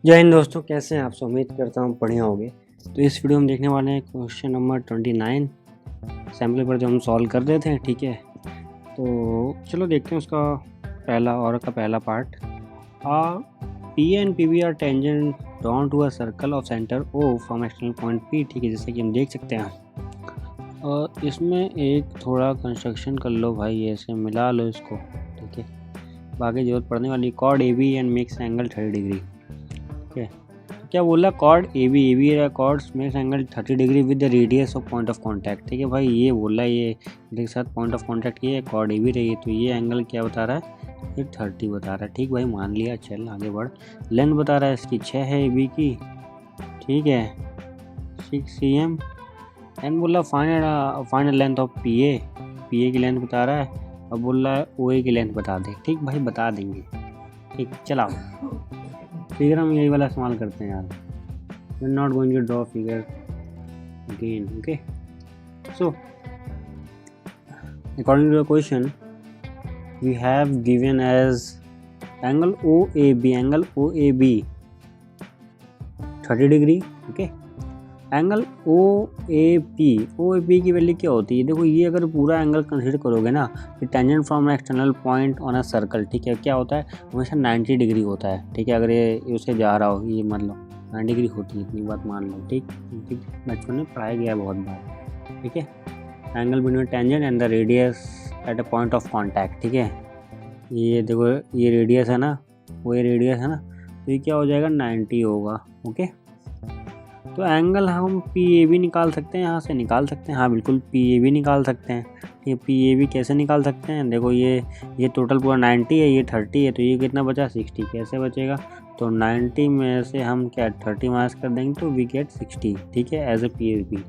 जय हिंद दोस्तों, कैसे हैं आप सब। उम्मीद करता हूँ बढ़िया होंगे। तो इस वीडियो में देखने वाले हैं क्वेश्चन नंबर 29 सैम्पल पर जो हम सॉल्व कर रहे थे। ठीक है, तो चलो देखते हैं उसका पहला part. P and P B are tangent drawn to a circle of centre O from external point P. ठीक है, जैसे कि हम देख सकते हैं। और इसमें एक थोड़ा कंस्ट्रक्शन कर लो भाई, ऐसे मिला लो इसको। ठीक है, बाकी जरूरत पड़ने वाली chord A B and makes angle 30 degree. ठीक है, क्या बोला, chord A B chord makes angle 30 degree with the radius of point of contact. ठीक है भाई, ये बोला, ये के साथ पॉइंट ऑफ कांटेक्ट ये कॉर्ड ए बी रही है, तो ये एंगल क्या बता रहा है, ये 30 बता रहा है। ठीक भाई, मान लिया, चल आगे बढ़। लेंथ बता रहा है इसकी 6 है ए बी की। ठीक है, 6 cm। एंड बोला final length of P A की लेंथ बता रहा है। अब बोल रहा है ओ ए की लेंथ बता दे। ठीक भाई, बता देंगे। ठीक, चलाओ। फिगर हम यही वाला इस्तेमाल करते हैं यार। we're not going to draw figure again. Okay, so according to the question we have given as angle OAB 30 degree. Okay, angle OAP की वैल्यू क्या होती है। देखो, ये अगर पूरा एंगल कंसीडर करोगे ना, कि tangent from external point on a circle. ठीक है, क्या होता है, हमेशा 90 डिग्री होता है। ठीक है, अगर ये उसे जा रहा हो, ये मान लो 90 डिग्री होती है, इतनी बात मान लो। ठीक, बचपन में पढ़ाया गया बहुत बार। ठीक है, angle between tangent and the radius at a point of contact. ठीक है, ये देखो, ये रेडियस है ना, वो ये रेडियस है ना, तो ये क्या हो जाएगा, 90 होगा। ओके, तो एंगल हम पी ए भी निकाल सकते हैं, यहाँ से निकाल सकते हैं। हाँ बिल्कुल, पी ए भी निकाल सकते हैं। ये पी ए भी कैसे निकाल सकते हैं, देखो ये टोटल पूरा 90 है, ये 30 है, तो ये कितना बचा, 60। कैसे बचेगा, तो 90 में से हम क्या 30 माइनस कर देंगे, तो वी गेट 60। ठीक है, as A P A B.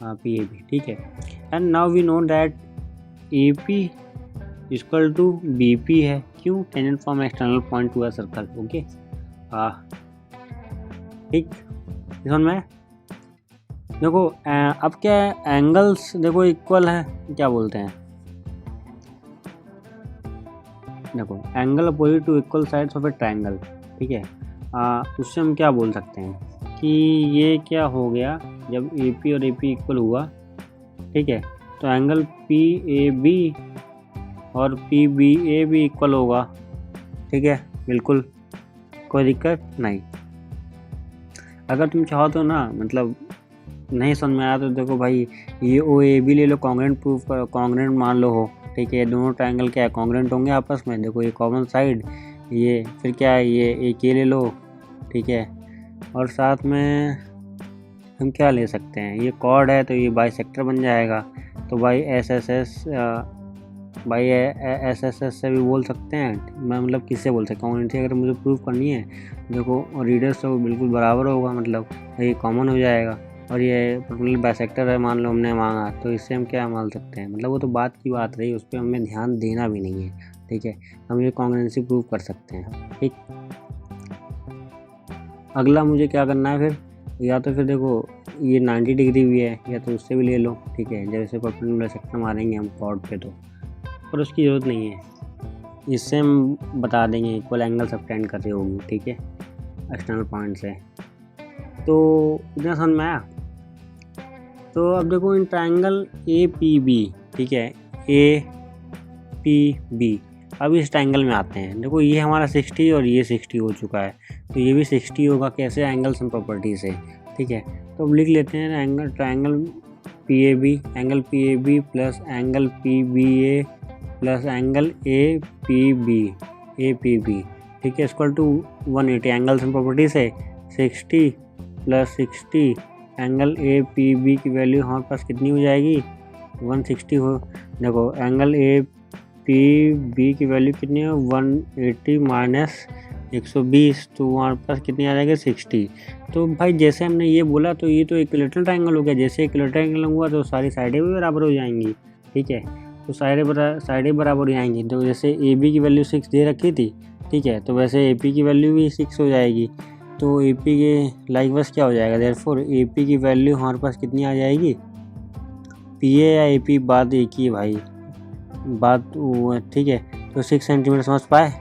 हाँ, पी ए बी। ठीक है, and now we know that A P equal to B P है। क्यों, tangent from external point to a circle. Okay, हाँ ठीक, समझ में। देखो अब क्या है, एंगल्स देखो इक्वल है, क्या बोलते हैं, देखो angle opposite to equal sides of a triangle. ठीक है, उससे हम क्या बोल सकते हैं कि ये क्या हो गया, जब ए पी और ए पी इक्वल हुआ। ठीक है, तो एंगल पी ए बी और पी बी ए भी इक्वल होगा। ठीक है, बिल्कुल कोई दिक्कत नहीं। अगर तुम चाहो तो ना, मतलब नहीं समझ में आया तो देखो भाई, ये ओ ए बी ले लो, कॉन्ग्रेंट प्रूफ करो, कॉन्ग्रेंट मान लो हो। ठीक है, दोनों ट्रायंगल क्या है, कॉन्ग्रेंट होंगे आपस में। देखो ये कॉमन साइड, ये फिर क्या है, ये एक ये ले लो। ठीक है, और साथ में हम क्या ले सकते हैं, ये कॉर्ड है तो ये बाइसेक्टर बन जाएगा। तो भाई एस एस एस से भी बोल सकते हैं। मैं मतलब किससे बोल सकता हूँ, कॉन्ग्रेंसी अगर मुझे प्रूफ करनी है, देखो रीडर्स तो बिल्कुल बराबर होगा, मतलब ये कॉमन हो जाएगा। और ये पर्टिकुलर बाइसेक्टर है, मान लो हमने मांगा, तो इससे हम क्या मान सकते हैं, मतलब वो तो बात की बात रही, उस पर हमें ध्यान देना भी नहीं है। ठीक है, हम ये कॉन्ग्रेंसी प्रूव कर सकते हैं। ठीक, अगला मुझे क्या करना है फिर, या तो फिर देखो ये 90 डिग्री भी है, या तो उससे भी ले लो। ठीक है, जैसे परपेंडिकुलर बाइसेक्टर मारेंगे हम कॉर्ड पे, तो पर उसकी ज़रूरत नहीं है, इससे हम बता देंगे इक्वल एंगल सबटेंड कर रही होगी। ठीक है, एक्सटर्नल पॉइंट से। तो इतना समझ में आया। तो अब देखो in triangle A P B. ठीक है, ए पी बी, अब इस ट्रायंगल में आते हैं। देखो ये हमारा 60 और ये 60 हो चुका है, तो ये भी 60 होगा। कैसे, एंगल्स एंड प्रॉपर्टी से। ठीक है, तो अब लिख लेते हैं angle triangle P A B plus angle P B A plus angle A P B. ठीक है, equal to 180। Angles and property से 60 plus 60 angle A P B की वैल्यू हमारे पास कितनी हो जाएगी, 160 हो। देखो एंगल ए पी बी की वैल्यू कितनी है, 180 माइनस 120, तो हमारे पास कितनी आ जाएगी, 60। तो भाई जैसे हमने ये बोला, तो ये तो इक्विलेटरल ट्रायंगल हो गया। जैसे इक्विलेटरल ट्रायंगल हुआ तो सारी साइडें भी बराबर हो जाएंगी। ठीक है, तो साइडें बराबर हो जाएंगी। तो जैसे ए बी की वैल्यू 6 दे रखी थी, ठीक है, तो वैसे ए पी की वैल्यू भी 6 हो जाएगी। तो ए पी के लाइकवाइज क्या हो जाएगा, देयरफॉर ए पी की वैल्यू हमारे पास कितनी आ जाएगी, पी ए या ए पी बात एक ही है भाई, बात ठीक है। तो 6 सेंटीमीटर समझ पाए,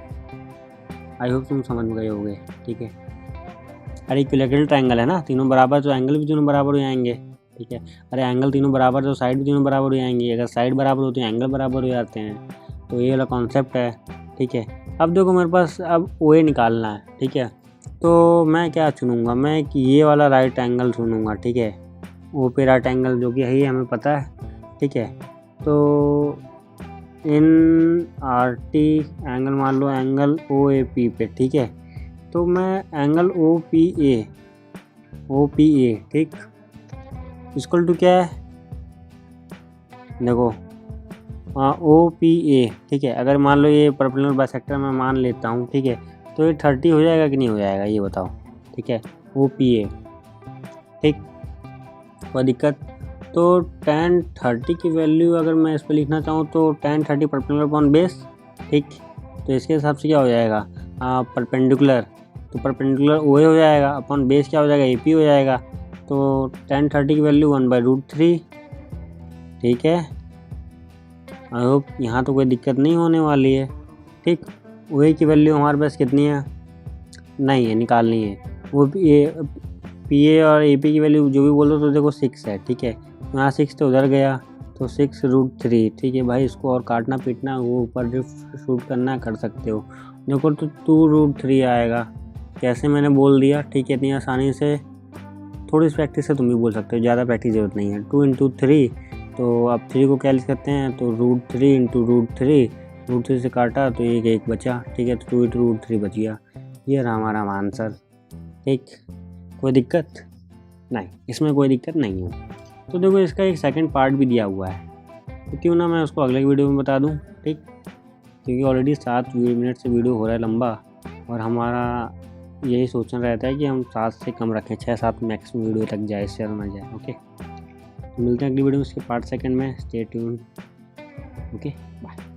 आई होप तुम समझ गए होगे। ठीक है, अरे इक्विलैटरल ट्रायंगल है ना, तीनों बराबर तो एंगल भी तीनों बराबर हो जाएंगे, ठीक है। अरे एंगल तीनों बराबर तो साइड भी तीनों बराबर हो जाएंगी, अगर साइड बराबर हो तो एंगल बराबर हो जाते हैं। तो ये वाला कॉन्सेप्ट है, ठीक है। अब देखो मेरे पास अब ओ ए निकालना है, ठीक है। तो मैं क्या चुनूँगा, मैं कि ये वाला राइट एंगल चुनूँगा, ठीक है। ओ पे राइट एंगल जो कि है हमें पता है, ठीक है। तो इन आर टी एंगल मान लो एंगल ओ ए पी पे, ठीक है। तो मैं एंगल ओ पी ए ठीक, इक्वल टू क्या है, देखो ओ पी ए, ठीक है। अगर मान लो ये परपेंडिकुलर बाइसेक्टर मैं मान लेता हूँ, ठीक है। तो ये 30 हो जाएगा कि नहीं हो जाएगा ये बताओ, ठीक है। ओ पी ए, ठीक, कोई दिक्कत। तो tan 30 की वैल्यू अगर मैं इस पर लिखना चाहूँ तो tan 30 परपेंडिकुलर अपॉन बेस, ठीक। तो इसके हिसाब से क्या हो जाएगा, परपेंडिकुलर, तो परपेंडिकुलर ओ ए हो जाएगा, अपॉन बेस क्या हो जाएगा, ए पी हो जाएगा। तो tan 30 की वैल्यू 1/√3, ठीक है। आई होप यहाँ तो कोई दिक्कत नहीं होने वाली है, ठीक। ओ ए की वैल्यू हमारे पास कितनी है, नहीं है, निकालनी है। वो पी ए और ए पी की वैल्यू जो भी बोलो तो देखो 6 है, ठीक है। यहाँ 6 तो उधर गया, तो 6√3, ठीक है भाई। इसको और काटना पीटना वो ऊपर जो शूट करना कर सकते हो। देखो तो 2√3 आएगा, कैसे मैंने बोल दिया, ठीक है। इतनी आसानी से, थोड़ी सी प्रैक्टिस से तुम भी बोल सकते हो, ज़्यादा प्रैक्टिस जरूरत नहीं है। 2 × 3, तो अब 3 को क्या लिख सकते हैं, तो √3 × √3, √3 से काटा तो एक बचा, ठीक है। तो 2 × √3 बच गया, ये रहा हमारा आंसर, ठीक। कोई दिक्कत नहीं, इसमें कोई दिक्कत नहीं है। तो देखो इसका एक सेकंड पार्ट भी दिया हुआ है, तो क्यों ना मैं उसको अगले वीडियो में बता दूं, ठीक। क्योंकि ऑलरेडी 7 मिनट से वीडियो हो रहा है लंबा, और हमारा यही सोचना रहता है कि हम 7 से कम रखें, 6-7 मैक्सिमम वीडियो तक जाए, इससे ज़्यादा ना जाए, ओके। तो मिलते हैं अगली वीडियो में, उसके पार्ट सेकंड में। Stay tune, okay, bye.